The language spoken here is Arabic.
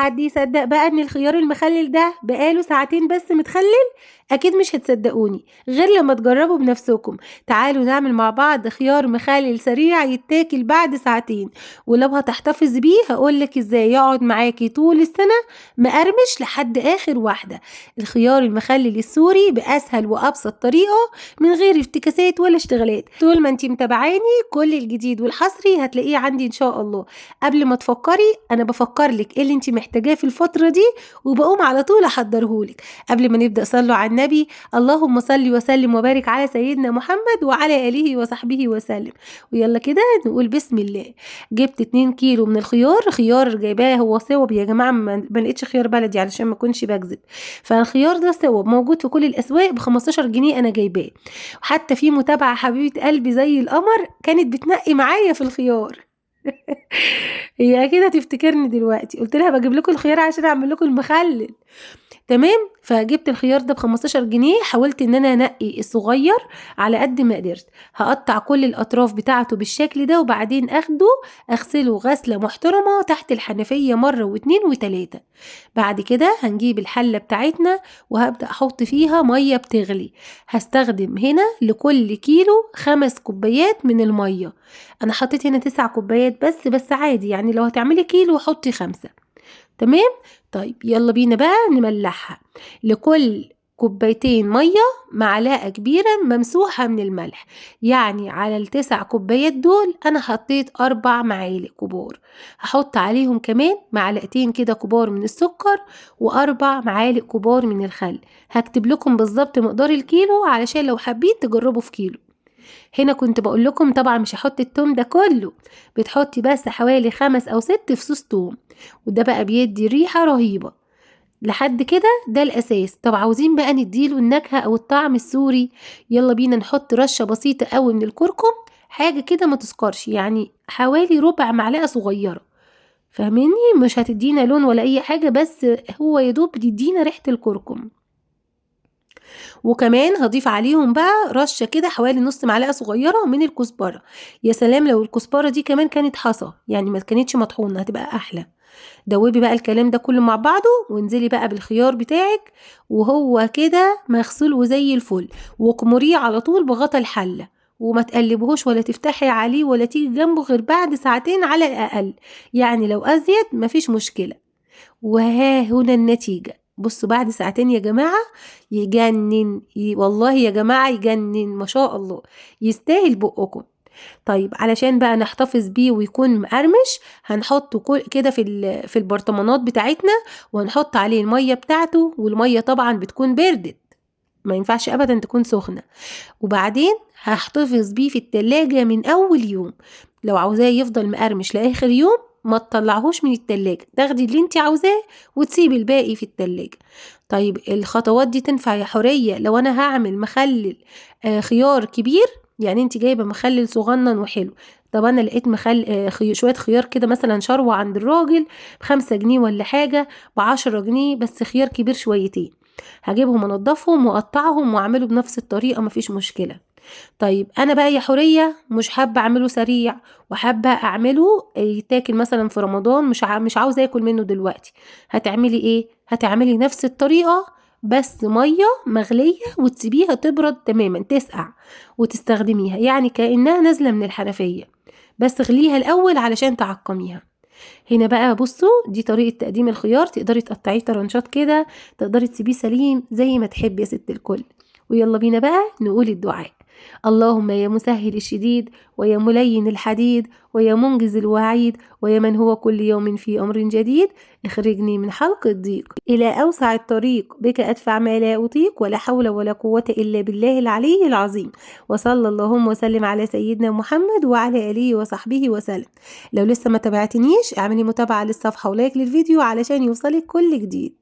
حد يصدق بقى ان الخيار المخلل ده بقاله ساعتين بس متخلل؟ اكيد مش هتصدقوني غير لما تجربوا بنفسكم. تعالوا نعمل مع بعض خيار مخلل سريع يتاكل بعد ساعتين، ولو هتحتفظ بيه هقولك ازاي يقعد معاكي طول السنة مقرمش لحد اخر واحدة. الخيار المخلل السوري باسهل وابسط طريقة من غير افتكاسات ولا اشتغالات. طول ما انتي متابعاني كل الجديد والحصري هتلاقيه عندي ان شاء الله. قبل ما تفكري انا بفكرلك ايه اللي انتي محتاجاه في الفترة دي، وبقوم على طول احضرهولك. قبل ما نبدأ صلوا على النبي. اللهم صل وسلم وبارك على سيدنا محمد وعلى آله وصحبه وسلم. ويلا كده نقول بسم الله. جبت 2 كيلو من الخيار. خيار جايباه هو صوب يا جماعة، ما لقيتش خيار بلدي علشان ما اكونش بكذب. فالخيار ده صوب موجود في كل الاسواق ب15 جنيه انا جايباه. وحتى في متابعة حبيبة قلبي زي القمر كانت بتنقي معايا في الخيار. هي اكيد هتفتكرني دلوقتي، قلت لها بجيب لكم الخيار عشان اعمل لكم المخلل. تمام. فجبت الخيار ده ب15 جنيه. حاولت ان انا انقي الصغير على قد ما قدرت. هقطع كل الاطراف بتاعته بالشكل ده، وبعدين اغسله غسله محترمه تحت الحنفيه مره واتنين وتلاته. بعد كده هنجيب الحله بتاعتنا وهبدا احط فيها ميه بتغلي. هستخدم هنا لكل كيلو 5 كوبايات من الميه. انا حطيت هنا 9 كوبايات بس عادي، يعني لو هتعملي كيلو حطي 5. تمام. طيب يلا بينا بقى نملحها. لكل كوبايتين مية معلقة كبيرة ممسوحة من الملح. يعني على ال9 كوبايات دول أنا حطيت 4 معالق كبار. هحط عليهم كمان معلقتين كده كبار من السكر و4 معالق كبار من الخل. هكتب لكم بالظبط مقدار الكيلو علشان لو حابين تجربوا في كيلو. هنا كنت بقول لكم طبعا مش هحط التوم ده كله، بتحطي بس حوالي 5 أو 6 فصوص توم، وده بقى بيدي ريحة رهيبة. لحد كده ده الأساس. طب عاوزين بقى نديله النكهة أو الطعم السوري، يلا بينا نحط رشة بسيطة قوي من الكركم. حاجة كده ما تسكرش، يعني حوالي ربع معلقة صغيرة. فاهميني؟ مش هتدينا لون ولا أي حاجة، بس هو يدوب بيدينا ريحة الكركم. وكمان هضيف عليهم بقى رشة كده حوالي نص معلقة صغيرة من الكزبرة. يا سلام لو الكزبرة دي كمان كانت حصى، يعني ما كانتش مطحونة، هتبقى أحلى. دوبي بقى الكلام ده كله مع بعضه وانزلي بقى بالخيار بتاعك وهو كده مغسول وزي الفل، واكمريه على طول بغطا الحلة، وما تقلبهوش ولا تفتحي عليه ولا تيجي جنبه غير بعد ساعتين على الأقل. يعني لو أزيد مفيش مشكلة. وها هنا النتيجة. بصوا بعد ساعتين يا جماعة يجنن، والله يا جماعة يجنن ما شاء الله، يستاهل بقكم. طيب علشان بقى نحتفظ بيه ويكون مقرمش هنحطه كده في البرطمانات بتاعتنا، وهنحط عليه المية بتاعته، والمية طبعا بتكون بردت، ما ينفعش ابدا تكون سخنة. وبعدين هحتفظ بيه في التلاجة من اول يوم. لو عاوزاه يفضل مقرمش لاخر يوم ما تطلعهوش من التلاجة، تاخدي اللي انت عاوزاه وتسيبي الباقي في التلاجة. طيب الخطوات دي تنفع يا حورية لو انا هعمل مخلل خيار كبير؟ يعني انت جايبة مخلل صغنن وحلو. طب انا لقيت شوية خيار كده مثلا شروة عند الراجل ب5 جنيه ولا حاجة، ب10 جنيه، بس خيار كبير شويتين. هجيبهم انضفهم واقطعهم واعمله بنفس الطريقة، مفيش مشكلة. طيب انا بقى يا حورية مش حابة اعمله سريع، وحابة اعمله يتاكل مثلا في رمضان، مش عاوزة اكل منه دلوقتي. هتعملي ايه؟ هتعملي نفس الطريقة بس مية مغلية وتسيبيها تبرد تماما تسقع وتستخدميها، يعني كأنها نازلة من الحنفية، بس غليها الاول علشان تعقميها. هنا بقى بصوا دي طريقة تقديم الخيار، تقدري تقطعيه طرنشات كده، تقدري تسيبيه سليم زي ما تحبي يا ست الكل. ويلا بينا بقى نقول الدعاء. اللهم يا مسهل الشديد ويا ملين الحديد ويا منجز الوعيد ويا من هو كل يوم في أمر جديد، اخرجني من حلق الضيق إلى أوسع الطريق، بك أدفع ما لا أطيق، ولا حول ولا قوة إلا بالله العلي العظيم. وصلى اللهم وسلم على سيدنا محمد وعلى آله وصحبه وسلم. لو لسه ما تابعتنيش اعملي متابعة للصفحة ولايك للفيديو علشان يوصلك كل جديد.